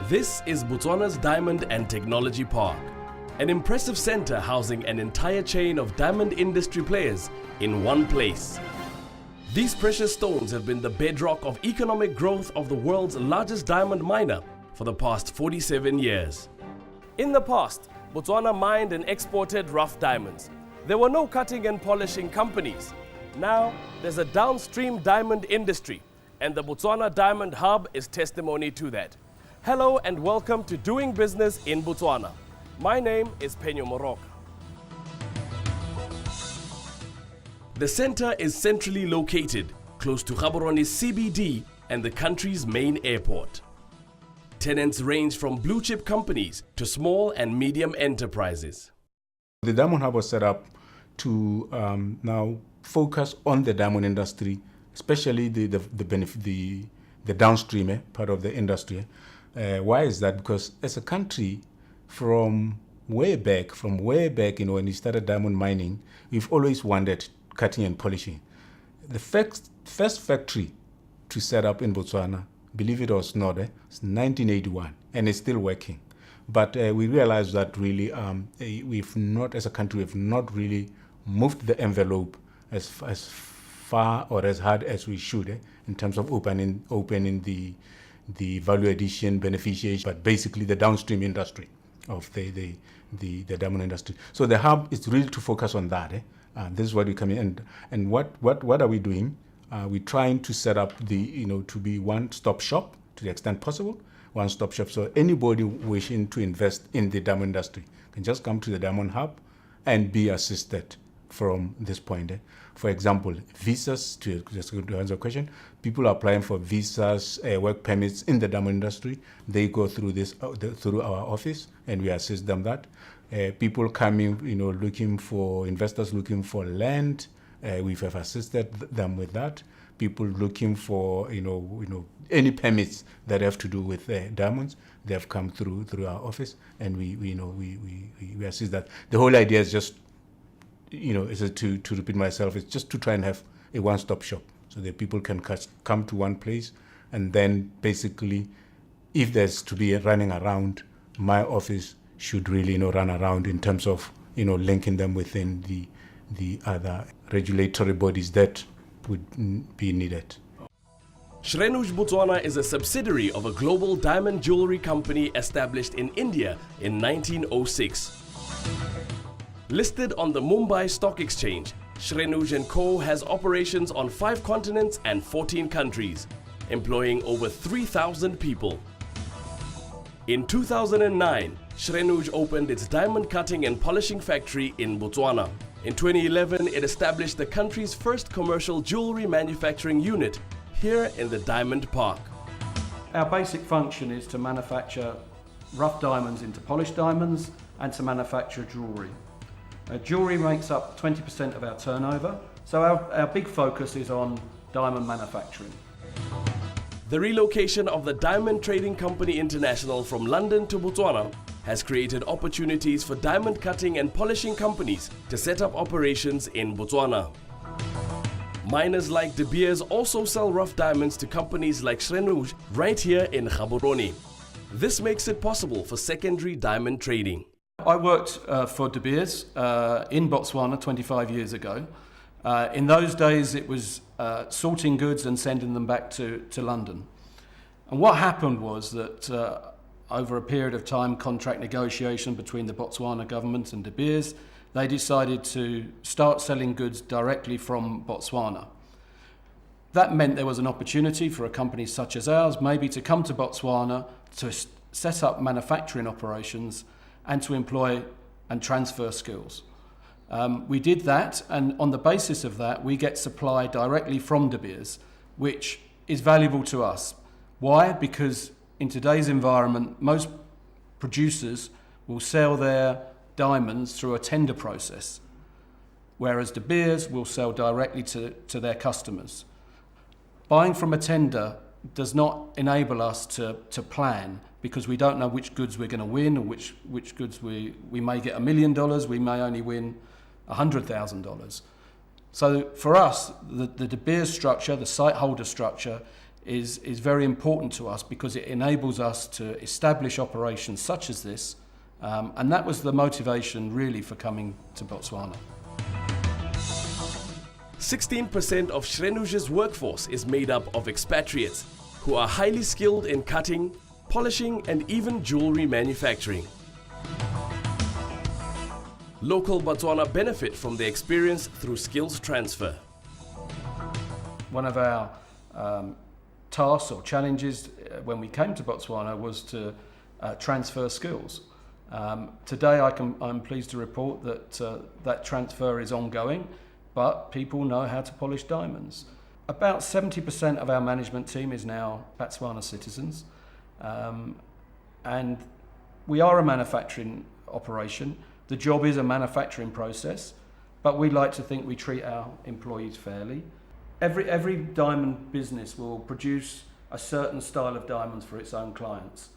This is Botswana's Diamond and Technology Park, an impressive center housing an entire chain of diamond industry players in one place. These precious stones have been the bedrock of economic growth of the world's largest diamond miner for the past 47 years. In the past, Botswana mined and exported rough diamonds. There were no cutting and polishing companies. Now, there's a downstream diamond industry, and the Botswana Diamond Hub is testimony to that. Hello and welcome to Doing Business in Botswana. My name is Penyo Moroka. The center is centrally located, close to Gaborone CBD and the country's main airport. Tenants range from blue-chip companies to small and medium enterprises. The Diamond Hub was set up to now focus on the diamond industry, especially the downstream part of the industry. Why is that? Because as a country, from way back, when we started diamond mining, we've always wanted cutting and polishing. The first factory to set up in Botswana, believe it or not, it's 1981, and it's still working. But we realized that really, as a country, we've not really moved the envelope as far or as hard as we should in terms of opening the value addition, beneficiation, but basically the downstream industry of the diamond industry. So the hub is really to focus on that. This is what we come in, and what are we doing? We're trying to set up to be one-stop shop to the extent possible, one-stop shop. So anybody wishing to invest in the diamond industry can just come to the Diamond Hub and be assisted from this point. For example, visas, to answer the question, people are applying for visas, work permits in the diamond industry. They go through through our office, and we assist them that. People coming, investors looking for land, we have assisted them with that. People looking for, any permits that have to do with diamonds, they have come through our office, and we assist that. The whole idea is just, to repeat myself, it's just to try and have a one-stop shop so that people can come to one place, and then basically, if there's to be running around, my office should really run around in terms of linking them within the other regulatory bodies that would be needed. Shrenuj Botswana is a subsidiary of a global diamond jewelry company established in India in 1906. Listed on the Mumbai Stock Exchange, Shrenuj & Co. has operations on 5 continents and 14 countries, employing over 3,000 people. In 2009, Shrenuj opened its diamond cutting and polishing factory in Botswana. In 2011, it established the country's first commercial jewelry manufacturing unit here in the Diamond Park. Our basic function is to manufacture rough diamonds into polished diamonds and to manufacture jewelry. Jewelry makes up 20% of our turnover, so our big focus is on diamond manufacturing. The relocation of the Diamond Trading Company International from London to Botswana has created opportunities for diamond cutting and polishing companies to set up operations in Botswana. Miners like De Beers also sell rough diamonds to companies like Shrenuj right here in Gaborone. This makes it possible for secondary diamond trading. I worked for De Beers in Botswana 25 years ago. In those days it was sorting goods and sending them back to London. And what happened was that over a period of time, contract negotiation between the Botswana government and De Beers, they decided to start selling goods directly from Botswana. That meant there was an opportunity for a company such as ours maybe to come to Botswana to set up manufacturing operations and to employ and transfer skills. We did that, and on the basis of that, we get supply directly from De Beers, which is valuable to us. Why? Because in today's environment, most producers will sell their diamonds through a tender process, whereas De Beers will sell directly to their customers. Buying from a tender does not enable us to plan, because we don't know which goods we're going to win, or which goods we may get $1 million, we may only win $100,000. So for us, the De Beers structure, the site holder structure, is very important to us because it enables us to establish operations such as this, and that was the motivation really for coming to Botswana. 16% of Shrenuj's workforce is made up of expatriates who are highly skilled in cutting, polishing and even jewelry manufacturing. Local Botswana benefit from the experience through skills transfer. One of our tasks or challenges when we came to Botswana was to transfer skills. Today I'm pleased to report that that transfer is ongoing, but people know how to polish diamonds. About 70% of our management team is now Botswana citizens, and we are a manufacturing operation. The job is a manufacturing process, but we like to think we treat our employees fairly. Every diamond business will produce a certain style of diamonds for its own clients.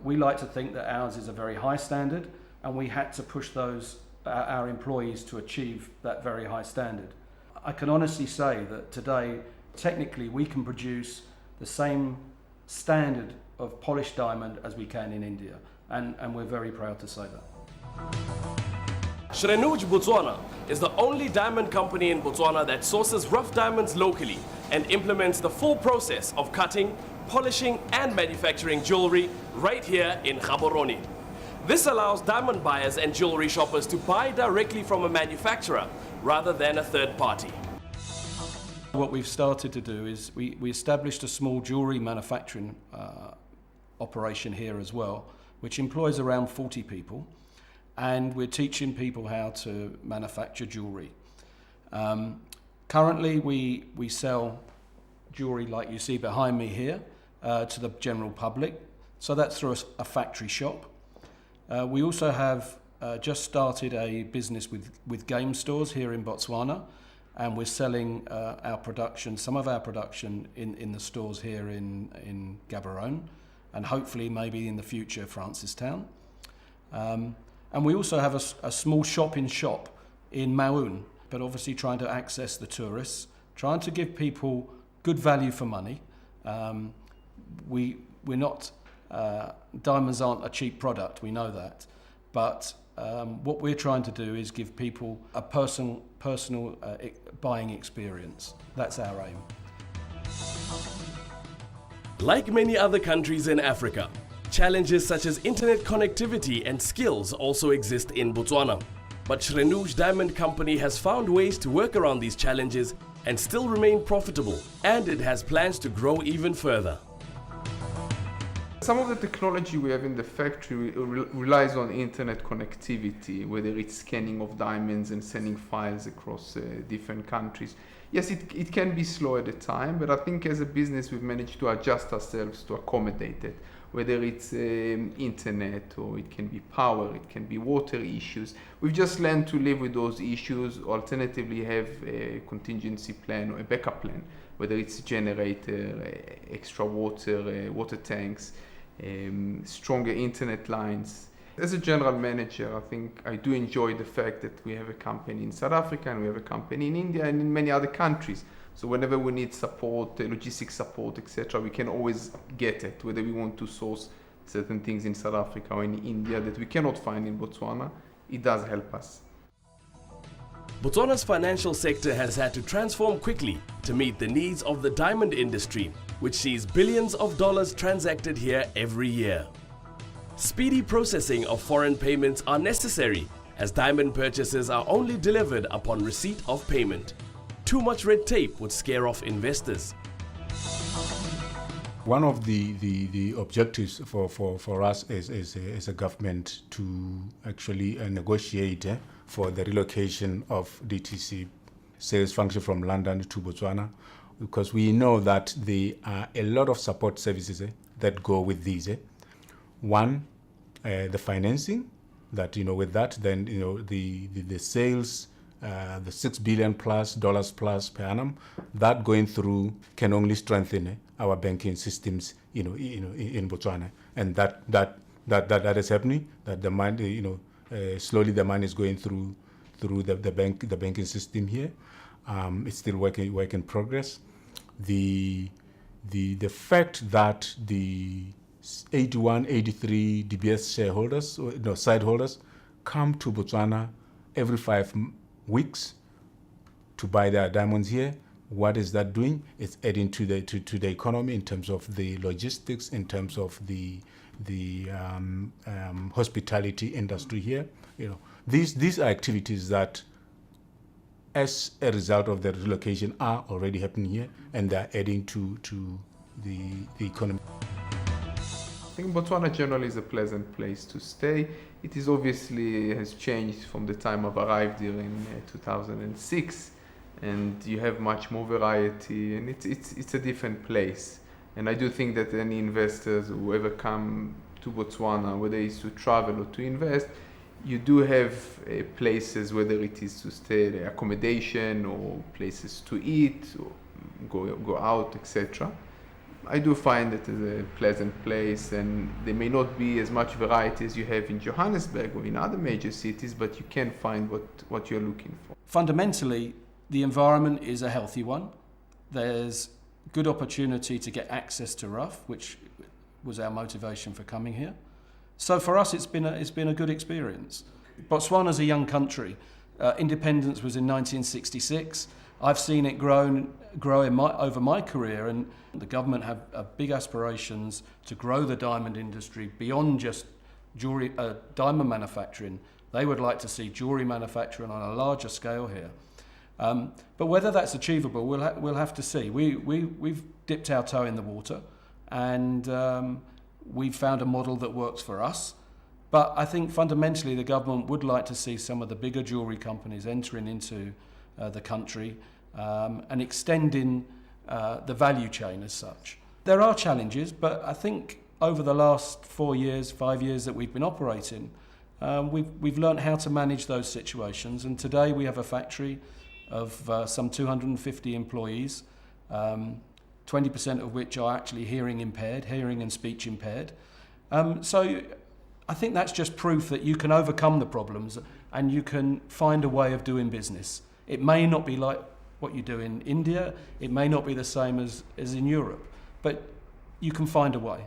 We like to think that ours is a very high standard, and we had to push our employees to achieve that very high standard. I can honestly say that today, technically, we can produce the same standard of polished diamond as we can in India, and we're very proud to say that. Shrenuj Botswana is the only diamond company in Botswana that sources rough diamonds locally and implements the full process of cutting, polishing and manufacturing jewelry right here in Gaborone. This allows diamond buyers and jewelry shoppers to buy directly from a manufacturer rather than a third party. What we've started to do is we established a small jewelry manufacturing operation here as well, which employs around 40 people. And we're teaching people how to manufacture jewelry. Currently, we sell jewelry like you see behind me here to the general public. So that's through a factory shop. We also have just started a business with game stores here in Botswana, and we're selling some of our production in the stores here in Gaborone, and hopefully maybe in the future Francistown. And we also have a small shop-in-shop in Maun, but obviously trying to access the tourists, trying to give people good value for money. We're not, diamonds aren't a cheap product, we know that. But what we're trying to do is give people a personal buying experience. That's our aim. Like many other countries in Africa, challenges such as internet connectivity and skills also exist in Botswana. But Shrenuj Diamond Company has found ways to work around these challenges and still remain profitable, and it has plans to grow even further. Some of the technology we have in the factory relies on internet connectivity, whether it's scanning of diamonds and sending files across different countries. Yes, it can be slow at the time, but I think as a business we've managed to adjust ourselves to accommodate it. Whether it's internet, or it can be power, it can be water issues. We've just learned to live with those issues, alternatively have a contingency plan or a backup plan, whether it's generator, extra water tanks, stronger internet lines. As a general manager, I think I do enjoy the fact that we have a company in South Africa and we have a company in India and in many other countries. So whenever we need support, logistics support, etc., we can always get it. Whether we want to source certain things in South Africa or in India that we cannot find in Botswana, it does help us. Botswana's financial sector has had to transform quickly to meet the needs of the diamond industry, which sees billions of dollars transacted here every year. Speedy processing of foreign payments are necessary, as diamond purchases are only delivered upon receipt of payment. Too much red tape would scare off investors. One of the objectives for us as a government to actually negotiate for the relocation of DTC sales function from London to Botswana, because we know that there are a lot of support services that go with these. One, the financing, that with that then the sales, the $6 billion plus per annum, that going through can only strengthen our banking systems in Botswana, and that is happening. That the money slowly the money is going through the banking system here. It's still work in progress. The the fact that the 81, 83 DBS shareholders, side holders, come to Botswana every 5 weeks to buy their diamonds here. What is that doing? It's adding to the economy in terms of the logistics, in terms of the hospitality industry here. These are activities that, as a result of the relocation, are already happening here, and they're adding to the economy. I think Botswana generally is a pleasant place to stay. It is obviously has changed from the time I've arrived here in 2006, and you have much more variety, and it's a different place. And I do think that any investors who ever come to Botswana, whether it's to travel or to invest, you do have places, whether it is to stay, accommodation, or places to eat, or go out, etc. I do find it a pleasant place, and there may not be as much variety as you have in Johannesburg or in other major cities, but you can find what you're looking for. Fundamentally, the environment is a healthy one. There's good opportunity to get access to rough, which was our motivation for coming here. So for us, it's been a good experience. Botswana's a young country. Independence was in 1966. I've seen it grow over my career, and the government have big aspirations to grow the diamond industry beyond just jewelry, diamond manufacturing. They would like to see jewelry manufacturing on a larger scale here. But whether that's achievable, we'll have to see. We've dipped our toe in the water, and we've found a model that works for us. But I think fundamentally the government would like to see some of the bigger jewellery companies entering into the country and extending the value chain as such. There are challenges, but I think over the last 5 years that we've been operating, we've learned how to manage those situations. And today we have a factory of some 250 employees, 20% of which are actually hearing and speech impaired. So I think that's just proof that you can overcome the problems and you can find a way of doing business. It may not be like what you do in India, it may not be the same as in Europe, but you can find a way.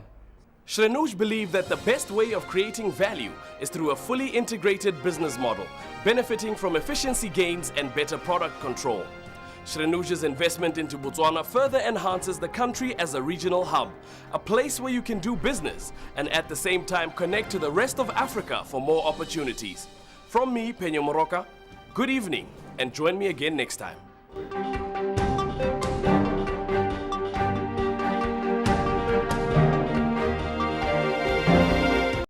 Shrenuj believed that the best way of creating value is through a fully integrated business model, benefiting from efficiency gains and better product control. Shrenuj's investment into Botswana further enhances the country as a regional hub, a place where you can do business and at the same time connect to the rest of Africa for more opportunities. From me, Penyo Moroka, good evening and join me again next time.